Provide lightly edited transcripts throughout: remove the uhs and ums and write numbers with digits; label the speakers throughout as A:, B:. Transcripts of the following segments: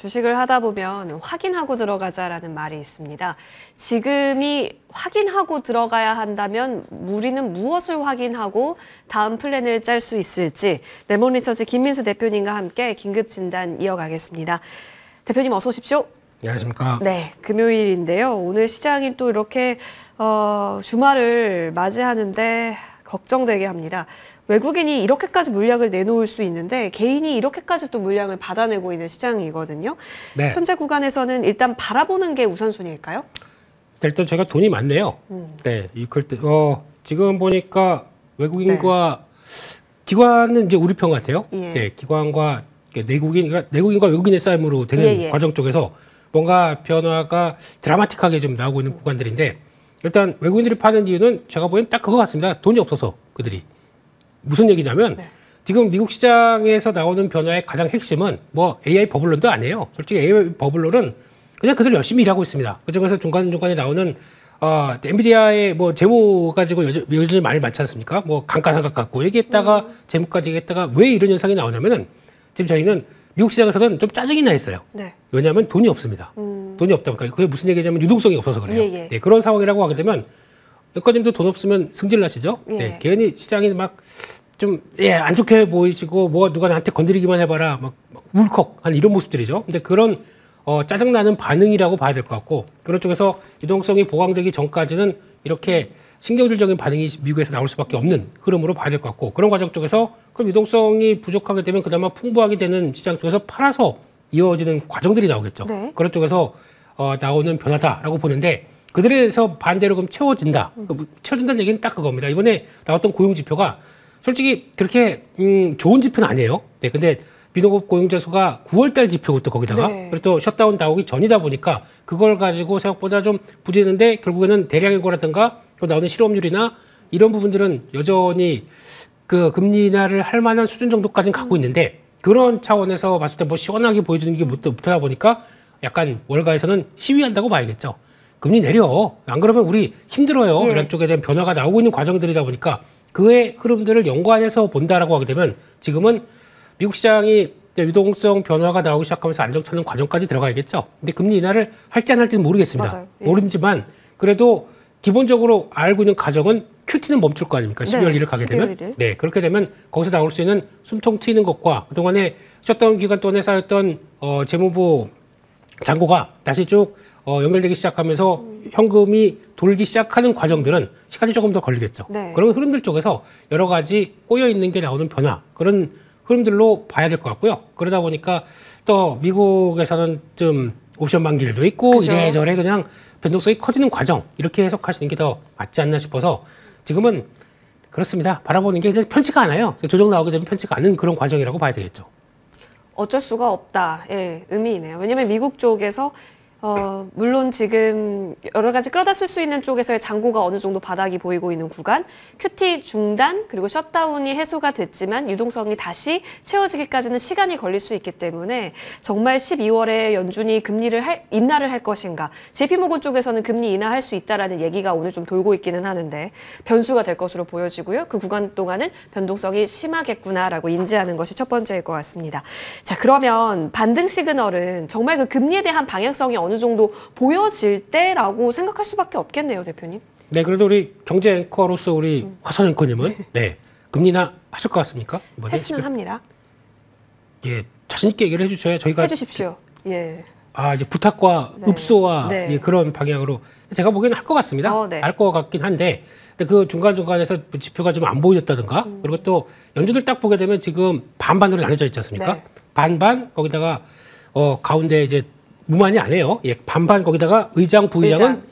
A: 주식을 하다 보면 확인하고 들어가자라는 말이 있습니다. 지금이 확인하고 들어가야 한다면 우리는 무엇을 확인하고 다음 플랜을 짤 수 있을지 레몬리서치 김민수 대표님과 함께 긴급 진단 이어가겠습니다. 대표님 어서 오십시오.
B: 안녕하십니까.
A: 네, 금요일인데요. 오늘 시장이 또 이렇게 주말을 맞이하는데 걱정되게 합니다. 외국인이 이렇게까지 물량을 내놓을 수 있는데 개인이 이렇게까지 또 물량을 받아내고 있는 시장이거든요. 네. 현재 구간에서는 일단 바라보는 게 우선순위일까요?
B: 일단 저희가 돈이 많네요. 네, 지금 보니까 외국인과 기관은 이제 우리 편 같아요. 예. 네, 기관과 내국인과 외국인의 싸움으로 되는 과정 쪽에서 뭔가 변화가 드라마틱하게 좀 나오고 있는 구간들인데 일단 외국인들이 파는 이유는 제가 보기엔 딱 그거 같습니다. 돈이 없어서 그들이. 무슨 얘기냐면 지금 미국 시장에서 나오는 변화의 가장 핵심은 뭐 AI 버블론도 아니에요. 솔직히 AI 버블론은 그냥 그들 열심히 일하고 있습니다. 그중에서 중간중간에 나오는 엔비디아의 뭐 재무 가지고 요즘 말이 많지 않습니까? 뭐 감가상각 갖고 얘기했다가 재무까지 얘기했다가 왜 이런 현상이 나오냐면은 지금 저희는 미국 시장에서는 좀 짜증이 나 있어요. 네. 왜냐하면 돈이 없습니다. 돈이 없다 보니까 그게 무슨 얘기냐면 유동성이 없어서 그래요. 네, 그런 상황이라고 하게 되면 여기까지도 돈 없으면 승질 나시죠? 네, 괜히 시장이 막 좀 안 좋게 보이시고 뭐 누가 나한테 건드리기만 해봐라 막 울컥한 이런 모습들이죠. 근데 그런 짜증나는 반응이라고 봐야 될 것 같고 그런 쪽에서 유동성이 보강되기 전까지는 이렇게 신경질적인 반응이 미국에서 나올 수밖에 없는 흐름으로 봐야 될 것 같고 그런 과정 쪽에서 그럼 유동성이 부족하게 되면 그나마 풍부하게 되는 시장 쪽에서 팔아서 이어지는 과정들이 나오겠죠. 네. 그런 쪽에서 나오는 변화다라고 보는데 그들에서 반대로 그럼 채워진다. 채워진다는 얘기는 딱 그겁니다. 이번에 나왔던 고용지표가 솔직히 그렇게 좋은 지표는 아니에요. 네, 근데 미농업 고용자 수가 9월달 지표고 또 거기다가 그리고 또 셧다운 나오기 전이다 보니까 그걸 가지고 생각보다 좀 부진했는데 결국에는 대량 인구라든가 또 나오는 실업률이나 이런 부분들은 여전히 그 금리 인하를 할 만한 수준 정도까지는 가고 있는데 그런 차원에서 봤을 때 뭐 시원하게 보여주는 게 못하다 보니까 약간 월가에서는 시위한다고 봐야겠죠. 금리 내려. 안 그러면 우리 힘들어요. 이런 쪽에 대한 변화가 나오고 있는 과정들이다 보니까 그의 흐름들을 연관해서 본다라고 하게 되면 지금은 미국 시장이 유동성 변화가 나오기 시작하면서 안정 찾는 과정까지 들어가야겠죠. 근데 금리 인하를 할지 안 할지는 모르겠습니다. 모르지만 그래도 기본적으로 알고 있는 가정은 QT는 멈출 거 아닙니까? 12월 1일 가게 되면. 네, 그렇게 되면 거기서 나올 수 있는 숨통 트이는 것과 그동안에 셧다운 기간 동안에 쌓였던 재무부 잔고가 다시 쭉 연결되기 시작하면서 현금이 돌기 시작하는 과정들은 시간이 조금 더 걸리겠죠. 네. 그런 흐름들 쪽에서 여러 가지 꼬여있는 게 나오는 변화 그런 흐름들로 봐야 될 것 같고요. 그러다 보니까 또 미국에서는 좀 옵션 만기일도 있고 그죠. 이래저래 그냥 변동성이 커지는 과정 이렇게 해석하시는 게 더 맞지 않나 싶어서 지금은 그렇습니다. 바라보는 게 편치가 않아요. 조정 나오게 되면 편치가 않은 그런 과정이라고 봐야 되겠죠.
A: 어쩔 수가 없다. 예, 의미이네요. 왜냐하면 미국 쪽에서 물론 지금 여러 가지 끌어다 쓸 수 있는 쪽에서의 잔고가 어느 정도 바닥이 보이고 있는 구간, QT 중단 그리고 셧다운이 해소가 됐지만 유동성이 다시 채워지기까지는 시간이 걸릴 수 있기 때문에 정말 12월에 연준이 인하를 할 것인가, JP모건 쪽에서는 금리 인하할 수 있다라는 얘기가 오늘 좀 돌고 있기는 하는데 변수가 될 것으로 보여지고요. 그 구간 동안은 변동성이 심하겠구나라고 인지하는 것이 첫 번째일 것 같습니다. 자, 그러면 반등 시그널은 정말 그 금리에 대한 방향성이 어느 정도 보여질 때라고 생각할 수밖에 없겠네요, 대표님.
B: 네, 그래도 우리 경제 앵커로서 우리 화선 앵커님은 금리 인하 하실 것 같습니까? 이번에
A: 했으면 합니다.
B: 예, 자신 있게 얘기를 해주셔야 저희가
A: 해주십시오. 예.
B: 이제 부탁과 읍소와 그런 방향으로 제가 보기에는 할 것 같습니다. 할 것 같긴 한데 그 중간중간에서 지표가 좀 안 보여졌다든가 그리고 또 연준을 딱 보게 되면 지금 반반으로 나눠져 있지 않습니까? 네. 반반 거기다가 가운데 이제 무만이 안 해요. 예, 반반 거기다가 의장, 부의장은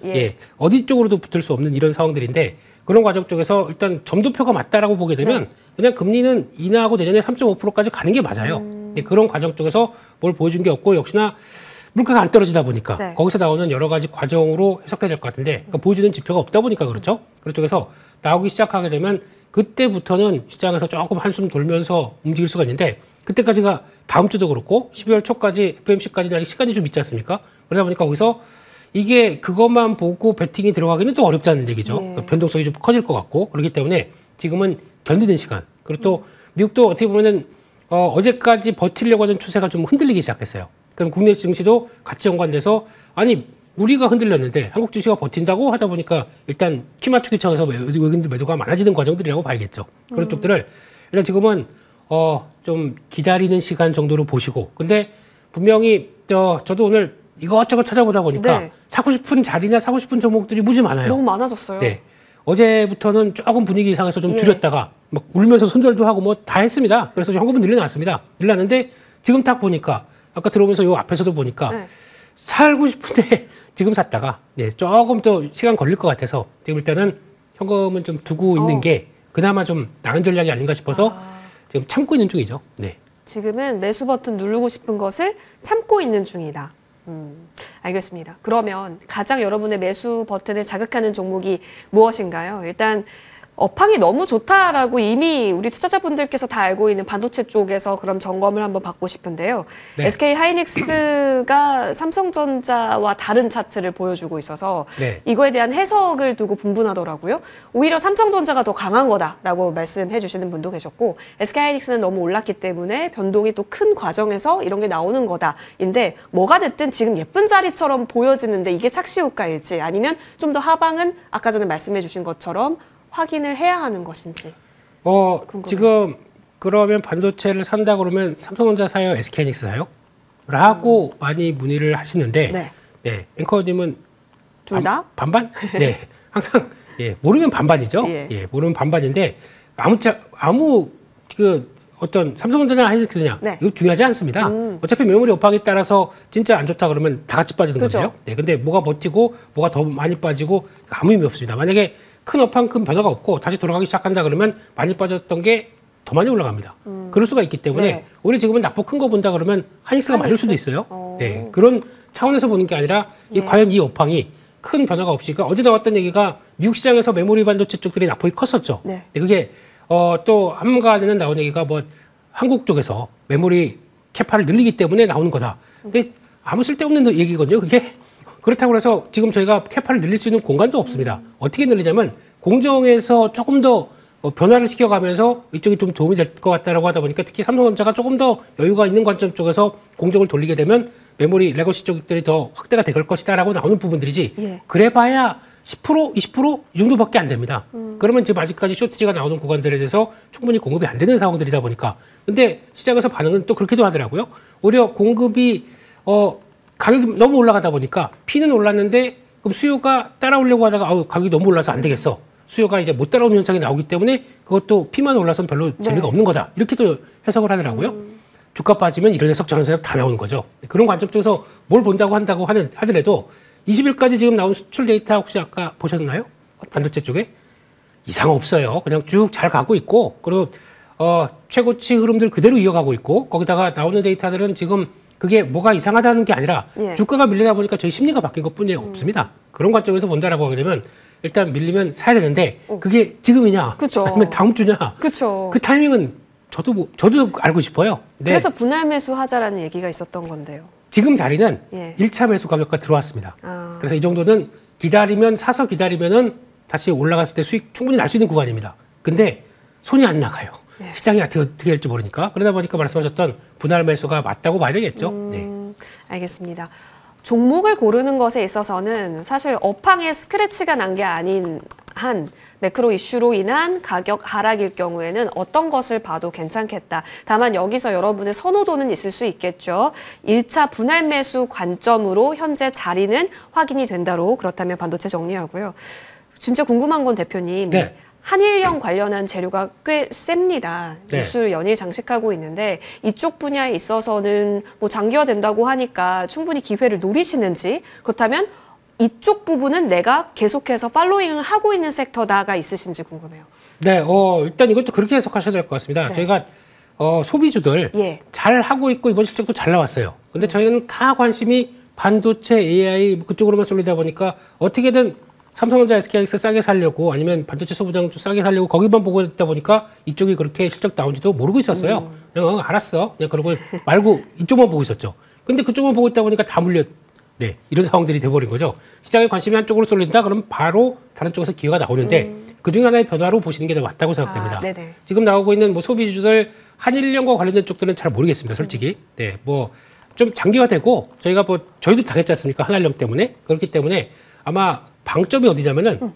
B: 어디 쪽으로도 붙을 수 없는 이런 상황들인데 그런 과정 쪽에서 일단 점도표가 맞다라고 보게 되면 그냥 금리는 인하하고 내년에 3.5%까지 가는 게 맞아요. 그런 과정 쪽에서 뭘 보여준 게 없고 역시나 물가가 안 떨어지다 보니까 거기서 나오는 여러 가지 과정으로 해석해야 될 것 같은데 그러니까 보여주는 지표가 없다 보니까 그렇죠. 그런 쪽에서 나오기 시작하게 되면 그때부터는 시장에서 조금 한숨 돌면서 움직일 수가 있는데 그때까지가 다음 주도 그렇고 12월 초까지 FOMC까지는 아직 시간이 좀 있지 않습니까? 그러다 보니까 거기서 이게 그것만 보고 베팅이 들어가기는 또 어렵다는 얘기죠. 그러니까 변동성이 좀 커질 것 같고 그렇기 때문에 지금은 견디는 시간. 그리고 또 미국도 어떻게 보면은 어제까지 버티려고 하는 추세가 좀 흔들리기 시작했어요. 그럼 국내 증시도 같이 연관돼서 아니 우리가 흔들렸는데 한국 증시가 버틴다고 하다 보니까 일단 키 맞추기 차원에서 외국인들 매도가 많아지는 과정들이라고 봐야겠죠. 그런 쪽들을 일단 지금은 좀 기다리는 시간 정도로 보시고 근데 분명히 저도 오늘 이것저것 찾아보다 보니까
A: 네.
B: 사고 싶은 자리나 사고 싶은 종목들이 무지 많아요.
A: 너무 많아졌어요.
B: 네. 어제부터는 조금 분위기 이상해서 좀
A: 예.
B: 줄였다가 막 울면서 손절도 하고 뭐 다 했습니다. 그래서 현금은 늘려놨습니다. 늘렸는데 지금 딱 보니까 아까 들어오면서 요 앞에서도 보니까
A: 네.
B: 살고 싶은데 지금 샀다가 네, 조금 더 시간 걸릴 것 같아서 지금 일단은 현금은 좀 두고 있는 게 그나마 좀 나은 전략이 아닌가 싶어서 지금 참고 있는 중이죠. 네.
A: 지금은 매수 버튼 누르고 싶은 것을 참고 있는 중이다. 알겠습니다. 그러면 가장 여러분의 매수 버튼을 자극하는 종목이 무엇인가요? 일단 업황이 너무 좋다라고 이미 우리 투자자분들께서 다 알고 있는 반도체 쪽에서 그럼 점검을 한번 받고 싶은데요.
B: 네.
A: SK 하이닉스가 삼성전자와 다른 차트를 보여주고 있어서
B: 네.
A: 이거에 대한 해석을 두고 분분하더라고요. 오히려 삼성전자가 더 강한 거다라고 말씀해 주시는 분도 계셨고 SK 하이닉스는 너무 올랐기 때문에 변동이 또 큰 과정에서 이런 게 나오는 거다인데 뭐가 됐든 지금 예쁜 자리처럼 보여지는데 이게 착시효과일지 아니면 좀 더 하방은 아까 전에 말씀해 주신 것처럼 확인을 해야 하는 것인지.
B: 지금 그러면 반도체를 산다 그러면 삼성전자 사요, SK하이닉스 사요? 라고 많이 문의를 하시는데,
A: 네.
B: 네, 앵커님은
A: 둘 다?
B: 반반? 네, 항상 예, 모르면 반반이죠.
A: 예.
B: 예, 모르면 반반인데 아무 그 어떤 삼성전자냐 하이닉스냐
A: 네.
B: 이거 중요하지 않습니다. 어차피 메모리 업황에 따라서 진짜 안 좋다 그러면 다 같이 빠지는
A: 그죠.
B: 거죠. 네, 근데 뭐가 버티고 뭐가 더 많이 빠지고 아무 의미 없습니다. 만약에 큰 업황 큰 변화가 없고 다시 돌아가기 시작한다 그러면 많이 빠졌던 게 더 많이 올라갑니다. 그럴 수가 있기 때문에
A: 네.
B: 우리 지금은 낙폭 큰 거 본다 그러면 하이닉스가 맞을 수도 있어요.
A: 어.
B: 네, 그런 차원에서 보는 게 아니라 이
A: 예.
B: 과연 이 업황이 큰 변화가 없이 그러니까 어제 나왔던 얘기가 미국 시장에서 메모리 반도체 쪽들이 낙폭이 컸었죠.
A: 네.
B: 근데 그게 또 한간에는 나온 얘기가 뭐 한국 쪽에서 메모리 캐파를 늘리기 때문에 나오는 거다. 근데 아무 쓸데없는 얘기거든요. 그게 그렇다고 해서 지금 저희가 캐파를 늘릴 수 있는 공간도 없습니다. 어떻게 늘리냐면 공정에서 조금 더 변화를 시켜가면서 이쪽이 좀 도움이 될 것 같다라고 하다 보니까 특히 삼성전자가 조금 더 여유가 있는 관점 쪽에서 공정을 돌리게 되면 메모리 레거시 쪽들이 더 확대가 될 것이다라고 나오는 부분들이지
A: 예.
B: 그래봐야 10% 20%이 정도밖에 안 됩니다. 그러면 지금 아직까지 쇼트지가 나오는 구간들에 대해서 충분히 공급이 안 되는 상황들이다 보니까 근데 시장에서 반응은 또 그렇게도 하더라고요. 오히려 공급이 가격이 너무 올라가다 보니까 P는 올랐는데 그럼 수요가 따라오려고 하다가 가격이 너무 올라서 안 되겠어. 수요가 이제 못 따라오는 현상이 나오기 때문에 그것도 P만 올라서는 별로 재미가 없는 거다. 이렇게도 해석을 하더라고요. 주가 빠지면 이런 해석 저런 해석 다 나오는 거죠. 그런 관점 쪽에서 뭘 본다고 한다고 하더라도 20일까지 지금 나온 수출 데이터 혹시 아까 보셨나요? 반도체 쪽에? 이상 없어요. 그냥 쭉 잘 가고 있고 그리고 최고치 흐름들 그대로 이어가고 있고 거기다가 나오는 데이터들은 지금 그게 뭐가 이상하다는 게 아니라
A: 예.
B: 주가가 밀리다 보니까 저희 심리가 바뀐 것뿐이 없습니다. 그런 관점에서 본다라고 하게 되면 일단 밀리면 사야 되는데 그게 지금이냐
A: 그쵸.
B: 아니면 다음 주냐
A: 그렇죠.
B: 그 타이밍은 저도 알고 싶어요. 네.
A: 그래서 분할 매수 하자라는 얘기가 있었던 건데요.
B: 지금 자리는
A: 예.
B: 1차 매수 가격과 들어왔습니다.
A: 아.
B: 그래서 이 정도는 사서 기다리면은 다시 올라갔을 때 수익 충분히 날 수 있는 구간입니다. 근데 손이 안 나가요.
A: 네.
B: 시장이 어떻게 될지 모르니까. 그러다 보니까 말씀하셨던 분할 매수가 맞다고 봐야 되겠죠. 네.
A: 알겠습니다. 종목을 고르는 것에 있어서는 사실 업황에 스크래치가 난 게 아닌 한 매크로 이슈로 인한 가격 하락일 경우에는 어떤 것을 봐도 괜찮겠다. 다만 여기서 여러분의 선호도는 있을 수 있겠죠. 1차 분할 매수 관점으로 현재 자리는 확인이 된다로 그렇다면 반도체 정리하고요. 진짜 궁금한 건 대표님.
B: 네.
A: 한일령 관련한 재료가 꽤 셉니다.
B: 네.
A: 뉴스를 연일 장식하고 있는데 이쪽 분야에 있어서는 뭐 장기화된다고 하니까 충분히 기회를 노리시는지 그렇다면 이쪽 부분은 내가 계속해서 팔로잉을 하고 있는 섹터다가 있으신지 궁금해요.
B: 네, 일단 이것도 그렇게 해석하셔야 될 것 같습니다.
A: 네.
B: 저희가 소비주들
A: 예.
B: 잘 하고 있고 이번 실적도 잘 나왔어요. 근데 저희는 다 관심이 반도체, AI 그쪽으로만 쏠리다 보니까 어떻게든 삼성전자, SK하이닉스 싸게 살려고 아니면 반도체 소부장주 싸게 살려고 거기만 보고 있다 보니까 이쪽이 그렇게 실적 나온지도 모르고 있었어요. 그냥 알았어. 그냥 그러고 말고 이쪽만 보고 있었죠. 근데 그쪽만 보고 있다 보니까 다 네, 이런 상황들이 돼버린 거죠. 시장의 관심이 한쪽으로 쏠린다 그러면 바로 다른 쪽에서 기회가 나오는데 그중에 하나의 변화로 보시는 게 더 맞다고 생각됩니다.
A: 네네.
B: 지금 나오고 있는 뭐 소비주들 한일령과 관련된 쪽들은 잘 모르겠습니다. 솔직히. 네, 뭐 좀 장기화되고 저희가 뭐 저희도 당했지 않습니까? 한한령 때문에. 그렇기 때문에 아마 방점이 어디냐면은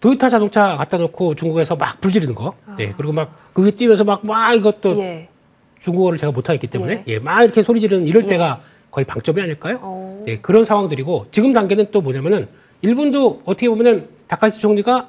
B: 도요타 자동차 갖다 놓고 중국에서 막 불지르는 거. 네. 그리고 막 그 위에 뛰면서 막 이것도
A: 예.
B: 중국어를 제가 못하기 때문에 막 이렇게 소리 지르는 이럴 때가 거의 방점이 아닐까요? 네. 그런 상황들이고 지금 단계는 또 뭐냐면은 일본도 어떻게 보면은 다카이치 총리가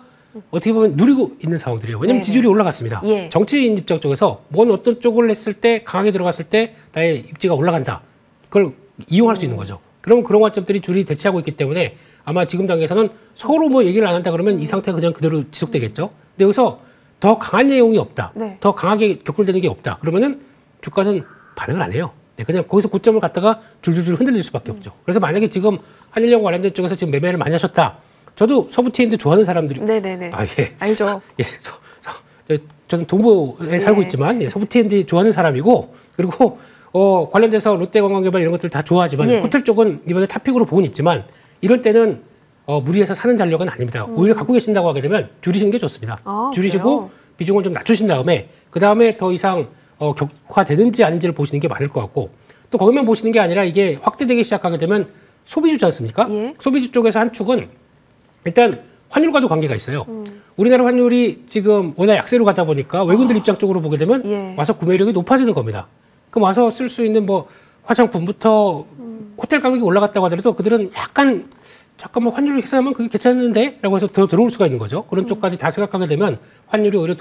B: 어떻게 보면 누리고 있는 상황들이에요. 왜냐하면 지지율이 올라갔습니다.
A: 예.
B: 정치인 입장 쪽에서 뭔 어떤 쪽을 했을 때 강하게 들어갔을 때 나의 입지가 올라간다. 그걸 이용할 수 있는 거죠. 그럼 그런 관점들이 둘이 대치하고 있기 때문에 아마 지금 단계에서는 서로 뭐 얘기를 안 한다 그러면 이 상태가 그냥 그대로 지속되겠죠. 근데 여기서 더 강한 내용이 없다.
A: 네.
B: 더 강하게 격돌되는 게 없다. 그러면은 주가는 반응을 안 해요. 네, 그냥 거기서 고점을 갖다가 줄줄줄 흔들릴 수밖에 없죠. 그래서 만약에 지금 한일령 관련된 쪽에서 지금 매매를 많이 하셨다. 저도 서부 T&D 좋아하는 사람들이
A: 네네네.
B: 예.
A: 알죠.
B: 예, 저는 동부에 살고 있지만 예, 서부 T&D 좋아하는 사람이고 그리고 관련돼서 롯데관광개발 이런 것들 다 좋아하지만 호텔 쪽은 이번에 탑픽으로 보고는 있지만 이럴 때는 무리해서 사는 전략은 아닙니다. 오히려 갖고 계신다고 하게 되면 줄이시는 게 좋습니다. 줄이시고
A: 그래요?
B: 비중을 좀 낮추신 다음에 그 다음에 더 이상 격화되는지 아닌지를 보시는 게 맞을 것 같고 또 거기만 보시는 게 아니라 이게 확대되기 시작하게 되면 소비주지 않습니까?
A: 예.
B: 소비주 쪽에서 한 축은 일단 환율과도 관계가 있어요. 우리나라 환율이 지금 워낙 약세로 가다 보니까 외국인들 입장 쪽으로 보게 되면 와서 구매력이 높아지는 겁니다. 그럼 와서 쓸 수 있는 뭐 화장품부터 호텔 가격이 올라갔다고 하더라도 그들은 약간 잠깐만 환율을 계산하면 그게 괜찮은데? 라고 해서 더 들어올 수가 있는 거죠. 그런 쪽까지 다 생각하게 되면 환율이 오히려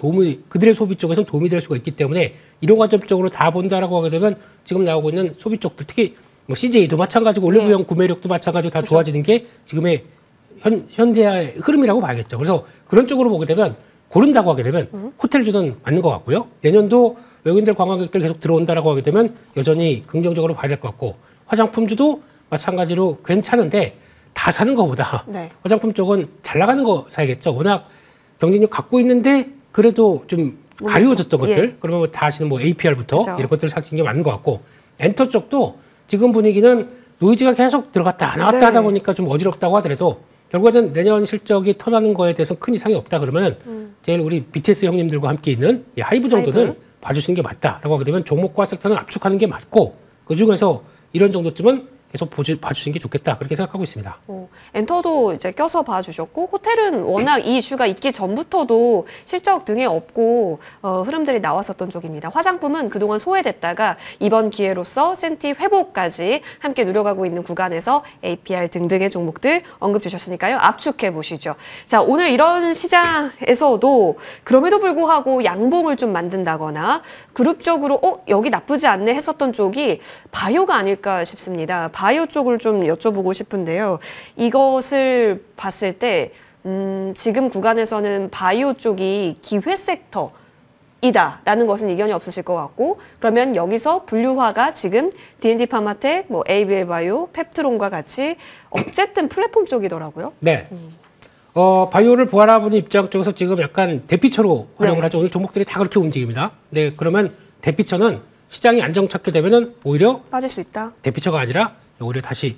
B: 그들의 소비 쪽에서는 도움이 될 수가 있기 때문에 이런 관점적으로 다 본다라고 하게 되면 지금 나오고 있는 소비 쪽들 특히 뭐 CJ도 마찬가지고 올리브영 구매력도 마찬가지고 다 좋아지는 게 지금의 현재의 흐름이라고 봐야겠죠. 그래서 그런 쪽으로 보게 되면 고른다고 하게 되면 호텔주는 맞는 것 같고요. 내년도 외국인들 관광객들 계속 들어온다라고 하게 되면 여전히 긍정적으로 봐야 될 것 같고 화장품주도 마찬가지로 괜찮은데 다 사는 것보다 화장품 쪽은 잘 나가는 거 사야겠죠. 워낙 경쟁력 갖고 있는데 그래도 좀 가리워졌던 것들 그러면 뭐 다 아시는 뭐 APR부터
A: 그렇죠.
B: 이런 것들을 사시는 게 맞는 것 같고 엔터 쪽도 지금 분위기는 노이즈가 계속 들어갔다 나왔다 하다 보니까 좀 어지럽다고 하더라도 결국에는 내년 실적이 터나는 거에 대해서 큰 이상이 없다 그러면 제일 우리 BTS 형님들과 함께 있는 이 하이브 정도는 봐주시는 게 맞다라고 하게 되면 종목과 섹터는 압축하는 게 맞고 그중에서 이런 정도쯤은 계속 봐주시는 게 좋겠다 그렇게 생각하고 있습니다.
A: 엔터도 이제 껴서 봐주셨고 호텔은 워낙 이 이슈가 있기 전부터도 실적 등에 없고 흐름들이 나왔었던 쪽입니다. 화장품은 그동안 소외됐다가 이번 기회로서 센티 회복까지 함께 누려가고 있는 구간에서 APR 등등의 종목들 언급 주셨으니까요. 압축해 보시죠. 자, 오늘 이런 시장에서도 그럼에도 불구하고 양봉을 좀 만든다거나 그룹적으로 여기 나쁘지 않네 했었던 쪽이 바이오가 아닐까 싶습니다. 바이오 쪽을 좀 여쭤보고 싶은데요. 이것을 봤을 때 지금 구간에서는 바이오 쪽이 기회 섹터이다라는 것은 이견이 없으실 것 같고 그러면 여기서 분류화가 지금 D&D 파마텍, 뭐 ABL 바이오, 펩트론과 같이 어쨌든 플랫폼 쪽이더라고요.
B: 네. 바이오를 보아라보는 입장 쪽에서 지금 약간 대피처로 활용을 하죠. 오늘 종목들이 다 그렇게 움직입니다. 네, 그러면 대피처는 시장이 안정찾게 되면은 오히려
A: 빠질 수 있다.
B: 대피처가 아니라 오히려 다시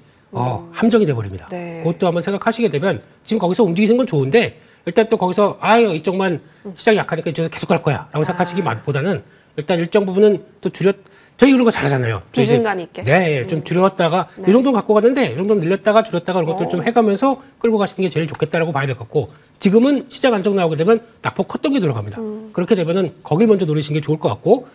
B: 함정이 돼버립니다.
A: 네.
B: 그것도 한번 생각하시게 되면 지금 거기서 움직이시는 건 좋은데 일단 또 거기서 이쪽만 시장이 약하니까 이쪽에서 계속 갈 거야 라고 생각하시기 보다는 일단 일정 부분은 또 저희 그런 거 잘하잖아요.
A: 비중감 있게.
B: 네, 좀 줄였다가 이 정도는 갖고 가는데 이 정도는 늘렸다가 줄였다가 이런 것들 좀 해가면서 끌고 가시는 게 제일 좋겠다라고 봐야 될 것 같고 지금은 시장 안정 나오게 되면 낙폭 컸던 게 들어갑니다. 그렇게 되면은 거길 먼저 노리시는 게 좋을 것 같고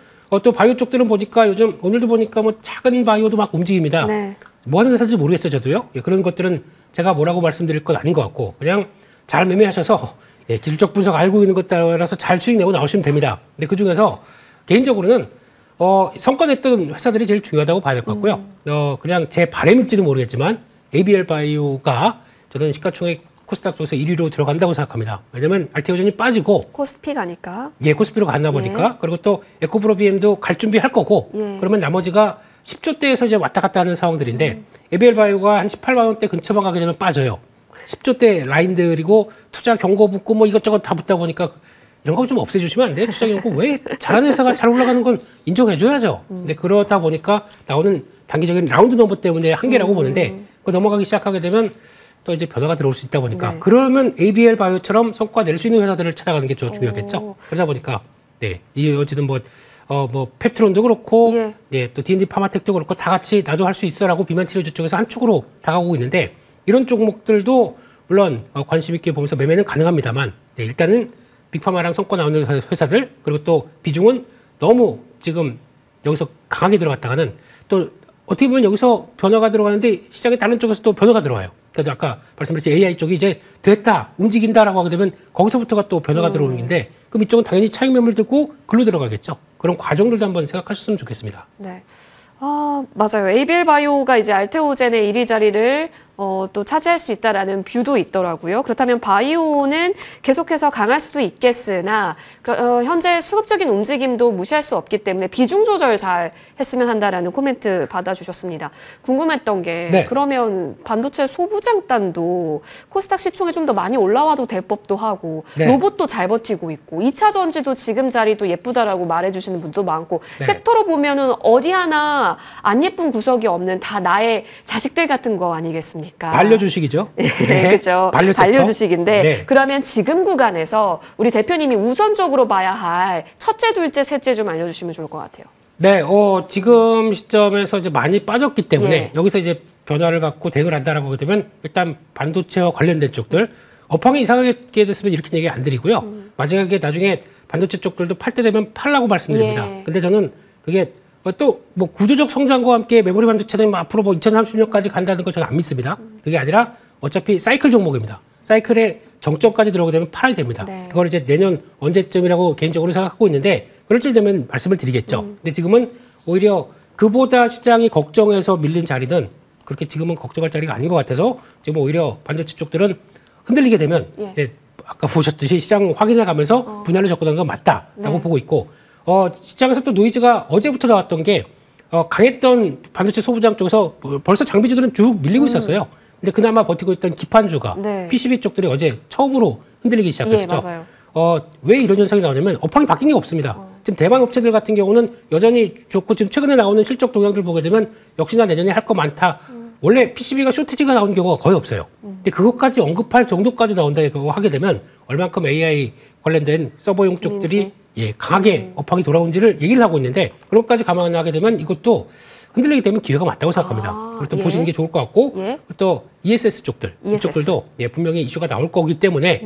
B: 또 바이오 쪽들은 보니까 요즘 오늘도 보니까 뭐 작은 바이오도 막 움직입니다.
A: 네.
B: 뭐 하는 회사인지 모르겠어요, 저도요. 그런 것들은 제가 뭐라고 말씀드릴 건 아닌 것 같고 그냥 잘 매매하셔서 기술적 분석 알고 있는 것 따라서 잘 수익 내고 나오시면 됩니다. 근데 그 중에서 개인적으로는 성과 냈던 회사들이 제일 중요하다고 봐야 될 것 같고요. 그냥 제 바람일지도 모르겠지만 ABL 바이오가 저는 시가총액 코스닥 쪽에서 1위로 들어간다고 생각합니다. 왜냐면 알테오전이 빠지고
A: 코스피 가니까.
B: 코스피로 갔나 보니까 그리고 또 에코프로비엠도 갈 준비할 거고 그러면 나머지가 10조대에서 이제 왔다 갔다 하는 상황들인데 ABL 바이오가 한 18만 원대 근처만 가게 되면 빠져요. 10조대 라인들이고 투자 경고 붙고 뭐 이것저것 다 붙다 보니까 이런 거 좀 없애주시면 안 돼요? 투자 경고 왜 잘하는 회사가 잘 올라가는 건 인정해줘야죠. 근데 그러다 보니까 나오는 단기적인 라운드 넘버 때문에 한계라고 보는데 그 넘어가기 시작하게 되면 또 이제 변화가 들어올 수 있다 보니까 그러면 ABL 바이오처럼 성과 낼 수 있는 회사들을 찾아가는 게 좀 중요하겠죠. 그러다 보니까 이어지는 뭐 뭐 펩트론도 그렇고
A: 예.
B: 예, 또 D&D 파마텍도 그렇고 다 같이 나도 할 수 있어라고 비만 치료제 쪽에서 한 축으로 다가오고 있는데 이런 종목들도 물론 관심 있게 보면서 매매는 가능합니다만 네, 일단은 빅파마랑 성과 나오는 회사들 그리고 또 비중은 너무 지금 여기서 강하게 들어갔다가는 또 어떻게 보면 여기서 변화가 들어가는데 시장의 다른 쪽에서 또 변화가 들어와요. 그래서 아까 말씀드렸듯이 AI 쪽이 이제 됐다, 움직인다라고 하게 되면 거기서부터가 또 변화가 들어오는 건데 그럼 이쪽은 당연히 차익 매물 듣고 글로 들어가겠죠. 그런 과정들도 한번 생각하셨으면 좋겠습니다.
A: 네. 아, 맞아요. ABL 바이오가 이제 알테오젠의 1위 자리를 또 차지할 수 있다라는 뷰도 있더라고요. 그렇다면 바이오는 계속해서 강할 수도 있겠으나 현재 수급적인 움직임도 무시할 수 없기 때문에 비중 조절 잘 했으면 한다라는 코멘트 받아주셨습니다. 궁금했던 게
B: 네.
A: 그러면 반도체 소부장단도 코스닥 시총에 좀 더 많이 올라와도 될 법도 하고
B: 네.
A: 로봇도 잘 버티고 있고 2차 전지도 지금 자리도 예쁘다라고 말해주시는 분도 많고
B: 네.
A: 섹터로 보면은 어디 하나 안 예쁜 구석이 없는 다 나의 자식들 같은 거 아니겠습니까?
B: 반려주식이죠.
A: 네, 그렇죠.
B: 반려 섹터.
A: 반려주식인데
B: 네.
A: 그러면 지금 구간에서 우리 대표님이 우선적으로 봐야 할 첫째, 둘째, 셋째 좀 알려주시면 좋을 것 같아요.
B: 네, 지금 시점에서 이제 많이 빠졌기 때문에
A: 예.
B: 여기서 이제 변화를 갖고 대응을 한다라고 하게 되면 일단 반도체와 관련된 쪽들 업황이 이상하게 됐으면 이렇게 얘기 안 드리고요. 마지막에 나중에 반도체 쪽들도 팔 때 되면 팔라고 말씀드립니다.
A: 예.
B: 근데 저는 그게 또 뭐 구조적 성장과 함께 메모리 반도체는 뭐 앞으로 뭐 2030년까지 간다는 거 저는 안 믿습니다. 그게 아니라 어차피 사이클 종목입니다. 사이클의 정점까지 들어오게 되면 팔아야 됩니다.
A: 네.
B: 그걸 이제 내년 언제쯤이라고 개인적으로 생각하고 있는데 그럴 줄 되면 말씀을 드리겠죠. 근데 지금은 오히려 그보다 시장이 걱정해서 밀린 자리는 그렇게 지금은 걱정할 자리가 아닌 것 같아서 지금 오히려 반도체 쪽들은 흔들리게 되면
A: 예.
B: 이제 아까 보셨듯이 시장 확인해 가면서 분할로 접근하는 건 맞다라고
A: 네.
B: 보고 있고 시장에서 또 노이즈가 어제부터 나왔던 게 강했던 반도체 소부장 쪽에서 벌써 장비주들은 쭉 밀리고 있었어요. 근데 그나마 버티고 있던 기판주가
A: 네.
B: PCB 쪽들이 어제 처음으로 흔들리기 시작했죠.
A: 예, 맞아요.
B: 왜 이런 현상이 나오냐면 업황이 바뀐 게 없습니다. 지금 대만 업체들 같은 경우는 여전히 좋고 지금 최근에 나오는 실적 동향들 보게 되면 역시나 내년에 할 거 많다. 원래 PCB가 쇼티지가 나오는 경우가 거의 없어요. 근데 그것까지 언급할 정도까지 나온다고 하게 되면 얼만큼 AI 관련된 서버용 쪽들이 강하게 업황이 돌아온지를 얘기를 하고 있는데 그런 것까지 감안하게 되면 이것도 흔들리게 되면 기회가 맞다고 생각합니다. 그리고 또
A: 예.
B: 보시는 게 좋을 것 같고
A: 예.
B: 또 ESS 쪽들
A: ESS.
B: 이쪽들도 분명히 이슈가 나올 거기 때문에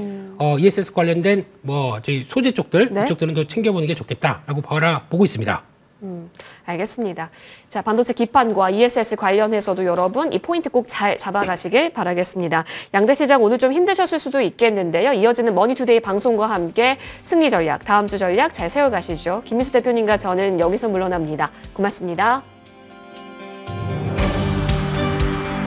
B: ESS 관련된 뭐 저희 소재 쪽들
A: 네.
B: 이쪽들은 또 챙겨보는 게 좋겠다라고 보고 있습니다.
A: 알겠습니다. 자, 반도체 기판과 ESS 관련해서도 여러분 이 포인트 꼭 잘 잡아가시길 바라겠습니다. 양대 시장 오늘 좀 힘드셨을 수도 있겠는데요. 이어지는 머니투데이 방송과 함께 승리 전략, 다음 주 전략 잘 세워가시죠. 김민수 대표님과 저는 여기서 물러납니다. 고맙습니다.